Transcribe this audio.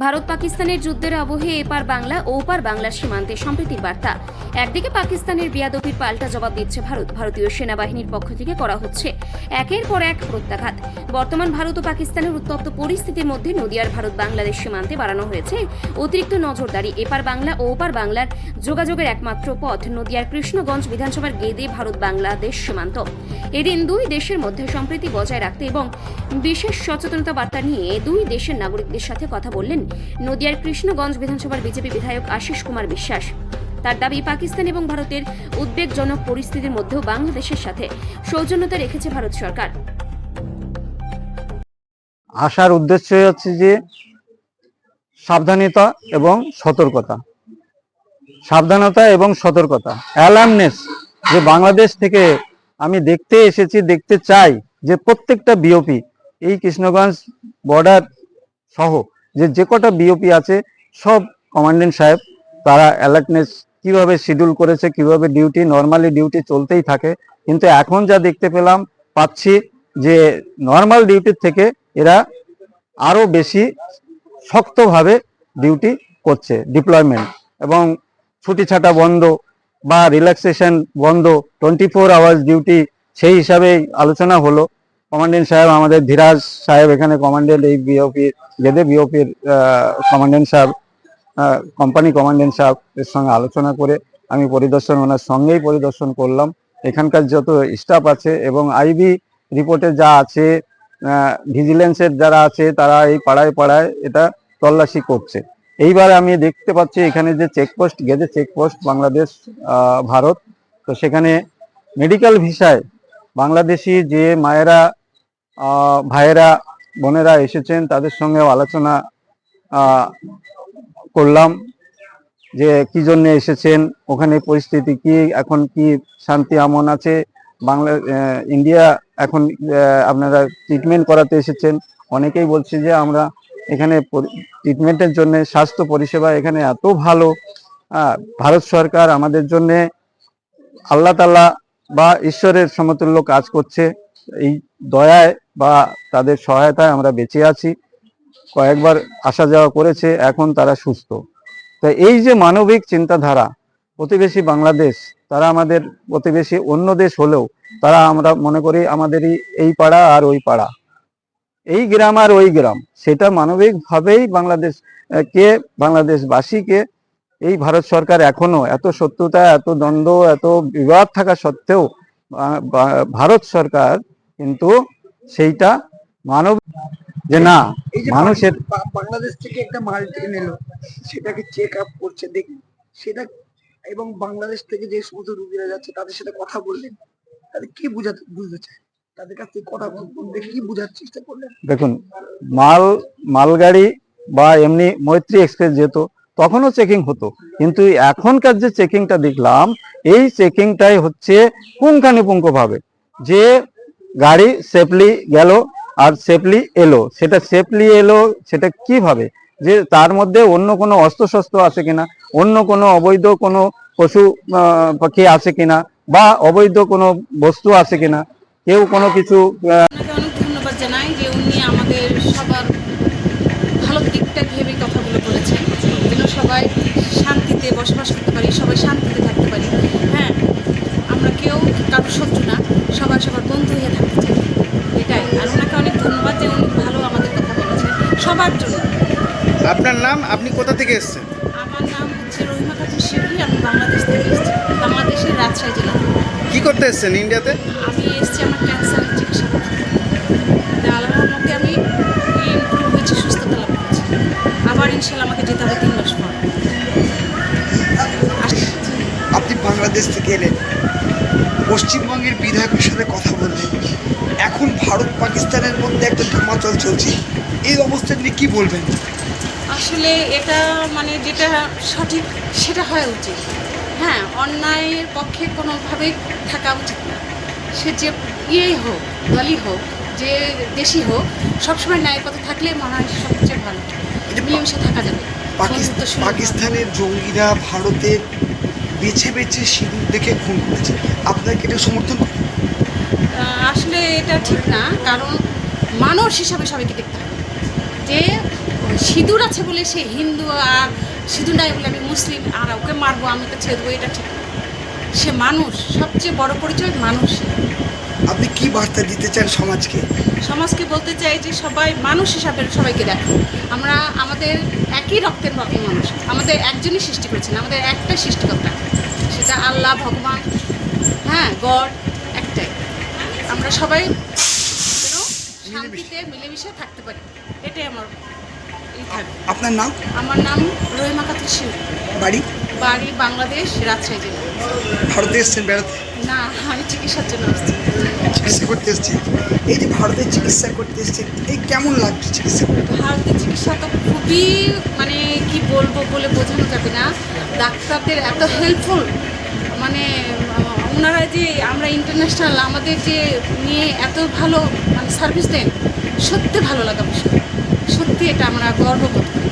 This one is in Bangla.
ভারত পাকিস্তানের যুদ্ধের আবহে এপার বাংলা ও ওপার বাংলার সীমান্তে সম্প্রীতির বার্তা। একদিকে পাকিস্তানের বেয়াদবির পাল্টা জবাব দিচ্ছে ভারতীয় সেনাবাহিনীর পক্ষ থেকে করা হচ্ছে একের পর এক প্রত্যাঘাত। বর্তমান ভারত ও পাকিস্তানের উত্তপ্ত পরিস্থিতির মধ্যে নদিয়ার ভারত বাংলাদেশ সীমান্তে বাড়ানো হয়েছে অতিরিক্ত নজরদারি। এপার বাংলা ও ওপার বাংলার যোগাযোগের একমাত্র পথ নদিয়ার কৃষ্ণগঞ্জ বিধানসভার গেদে ভারত বাংলাদেশ সীমান্ত। এদিন দুই দেশের মধ্যে সম্প্রীতি বজায় রাখতে এবং বিশেষ সচেতনতা বার্তা নিয়ে দুই দেশের নাগরিকদের সাথে কথা বললেন নদিয়ার কৃষ্ণগঞ্জ বিধানসভার বিজেপি বিধায়ক আশিস কুমার বিশ্বাস। তার দাবি, পাকিস্তান এবং ভারতের উদ্বেগজনক পরিস্থিতির মধ্যেও বাংলাদেশের সাথে সৌজন্যতা রেখেছে ভারত সরকার। আসার উদ্দেশ্য হচ্ছে যে সাবধানতা এবং সতর্কতা, অ্যালার্মনেস, যে বাংলাদেশ থেকে আমি দেখতে এসেছি, দেখতে চাই যে প্রত্যেকটা বিওপি এই কৃষ্ণগঞ্জ বর্ডার সহ যে কটা বিওপি আছে সব কমান্ডেন্ট সাহেব তারা অ্যালার্টনেস কিভাবে শিডিউল করেছে, কিভাবে ডিউটি, নর্মালি ডিউটি চলতেই থাকে, কিন্তু এখন যা দেখতে পাচ্ছি যে নর্মাল ডিউটির থেকে এরা আরো বেশি শক্তভাবে ডিউটি করছে। ডিপ্লয়মেন্ট এবং ছুটি ছাটা বন্ধ বা রিল্যাক্সেশন বন্ধ, 24 আওয়ার্স ডিউটি, সেই হিসাবেই আলোচনা হলো। কমান্ডেন্ট সাহেব, আমাদের ধীরাজ সাহেব এখানে কমান্ডেন্ট, এই বিওপির গেদে বিওপির কমান্ডেন্ট সাহেব, কোম্পানি কমান্ডেন্ট সাহেবের সঙ্গে আলোচনা করে আমি ওনার সঙ্গেই পরিদর্শন করলাম। এখানকার যত স্টাফ আছে এবং আইবি রিপোর্টে যা আছে, ভিজিলেন্সের যারা আছে, তারা এই পাড়ায় পাড়ায় এটা তল্লাশি করছে। এইবার আমি দেখতে পাচ্ছি এখানে যে চেকপোস্ট, গেদে চেকপোস্ট বাংলাদেশ ভারত, তো সেখানে মেডিকেল ভিসায় বাংলাদেশি যে মায়েরা, ভাইয়েরা, বোনেরা এসেছেন তাদের সঙ্গেও আলোচনা করলাম যে কি জন্য এসেছেন, ওখানে পরিস্থিতি কি, এখন কি শান্তি আমন আছে, ইন্ডিয়া এখন আপনারা ট্রিটমেন্ট করাতে এসেছেন। অনেকেই বলছে যে আমরা এখানে ট্রিটমেন্টের জন্য, স্বাস্থ্য পরিষেবা এখানে এত ভালো, ভারত সরকার আমাদের জন্য আল্লাহ তাআলা বা ঈশ্বরের সমতুল্য কাজ করছে, এই দয়ায় বা তাদের সহায়তায় আমরা বেঁচে আছি। কয়েকবার আসা যাওয়া করেছে, এখন তারা সুস্থ। তো এই যে মানবিক চিন্তাধারা, প্রতিবেশী বাংলাদেশ, তারা আমাদের প্রতিবেশী, অন্য দেশ হলেও তারা, আমরা মনে করি আমাদেরই এই পাড়া আর ওই পাড়া, এই গ্রাম আর ওই গ্রাম, সেটা মানবিকভাবেই বাংলাদেশবাসীকে এই ভারত সরকার এখনো এত শত্রুতা, এত দ্বন্দ্ব, এত বিবাদ থাকা সত্ত্বেও ভারত সরকার কিন্তু সেইটা মানব যে না, মানুষের বাংলাদেশ থেকে একটা মাল ট্রেন এলো, সেটাকে চেক আপ করছে, দেখুন সেটা, এবং বাংলাদেশ থেকে যে সমস্ত রুগীরা যাচ্ছে তাদের সাথে কথা বললেন, তাদের কি বুঝতে চায়, তাদের কাছ থেকে কথা বলতে কি বোঝার চেষ্টা করলেন? দেখুন, মালগাড়ি বা এমনি মৈত্রী এক্সপ্রেস যেত তখনও চেকিং হতো, কিন্তু এখনকার যে চেকিংটা দেখলাম, এই চেকিংটাই হচ্ছে পুঙ্খানুপুঙ্খভাবে, যে গাড়ি সেফলি গেল আর সেফলি এলো, সেটা কিভাবে, যে তার মধ্যে অন্য কোনো অস্ত্রশস্ত্র আছে কিনা, অন্য কোনো অবৈধ কোনো পশু পাখি আছে কিনা, বা অবৈধ কোনো বস্তু আছে কিনা, কেউ কোনো কিছু। অনেক ধন্যবাদ জানাই যে উনি আমাদের সবার ভালো দিকটা ভেবে কথাগুলো বলেছেন, যেন সবাই শান্তিতে বসবাস করতে পারি, সবাই শান্তিতে থাকতে পারি। হ্যাঁ, আমরা কেউ কারোর শত্রু না, সবাই সবার বন্ধু হয়ে থাকতে চাই, এটাই। আর ওনাকে অনেক ধন্যবাদ যে উনি ভালো আমাদের কথা বলেছেন সবার জন্য। আপনার নাম, আপনি কোথা থেকে এসেছেন? আমার নাম হচ্ছে রহিমা খাতুন শিবলি, আমি বাংলাদেশ থেকে এসেছি, বাংলাদেশের রাজশাহী জেলা। কি করতে এসেছেন ইন্ডিয়াতে? আমি এসেছি আমার ক্যান্সারের চিকিৎসা করতে। আল্লাহর মধ্যে আমি ইমপ্রুভ হয়েছি, সুস্থতা লাভ করেছি। আবার ইনশাল্লাহ আমাকে যেতে হবে 3 মাস পর। আপনি বাংলাদেশ থেকে এলেন, পশ্চিমবঙ্গের বিধায়কের সাথে কথা বললেন, এখন ভারত পাকিস্তানের মধ্যে একটা ধামাচল চলছে, এই অবস্থা নিয়ে কি বলবেন? আসলে এটা মানে যেটা সঠিক সেটা হওয়া উচিত। হ্যাঁ, অন্যায়ের পক্ষে কোনোভাবেই থাকা উচিত না। সে যে ইয়েই হোক, দলই হোক, যে দেশই হোক, সবসময় ন্যায় পথে থাকলে মনে হয় সবচেয়ে ভালো, মিলেমিশে থাকা যাবে। পাকিস্তানের জঙ্গিরা ভারতের বেছে বেছে সিঁদুর দেখে খুন করেছে, আপনাকে এটা সমর্থন করেন? আসলে এটা ঠিক না, কারণ মানুষ হিসাবে সবাইকে দেখতে হবে যে সিঁদুর আছে বলে সে হিন্দু আর সিঁদুর নাই বলে আমি মুসলিম আর ওকে মারবো আমি তো ছেড়ে দেবো, এটা ঠিক না। সে মানুষ, সবচেয়ে বড় পরিচয় মানুষ। আপনি কি বার্তা দিতে চান সমাজকে? সমাজকে বলতে চাই যে সবাই মানুষ হিসাবে সবাইকে দেখো, আমরা আমাদের একই রক্তের মতো মানুষ, আমাদের একজনই সৃষ্টি করেছেন, আমাদের একটাই সৃষ্টিকর্তা, সেটা আল্লাহ, ভগবান, হ্যাঁ, গড একটাই। আমরা সবাই যেন শান্তিতে মিলেমিশে থাকতে পারি, এটাই আমার থাকবে। আপনার নাম? আমার নাম রহিমা খাতুন শিউ, বাড়ি? বাড়ি বাংলাদেশ, রাজশাহী জেলা। ভারতে এসেছেন বেড়াতে? না, আমি চিকিৎসার জন্য আসছি। চিকিৎসা করতে এসেছেন। এই যে ভারতে চিকিৎসা করতে এসেছেন, এই কেমন লাগছে চিকিৎসা করতে? ভারতের চিকিৎসা তো খুবই মানে কি বলবো বলে বোঝানো যাবে না, ডাক্তারদের এত হেল্পফুল, মানে ওনারা যে আমরা ইন্টারন্যাশনাল আমাদের যে নিয়ে এত ভালো মানে সার্ভিস দেন, সত্যি ভালো লাগা বিষয়, সত্যি এটা আমরা গর্ব করতে পারি।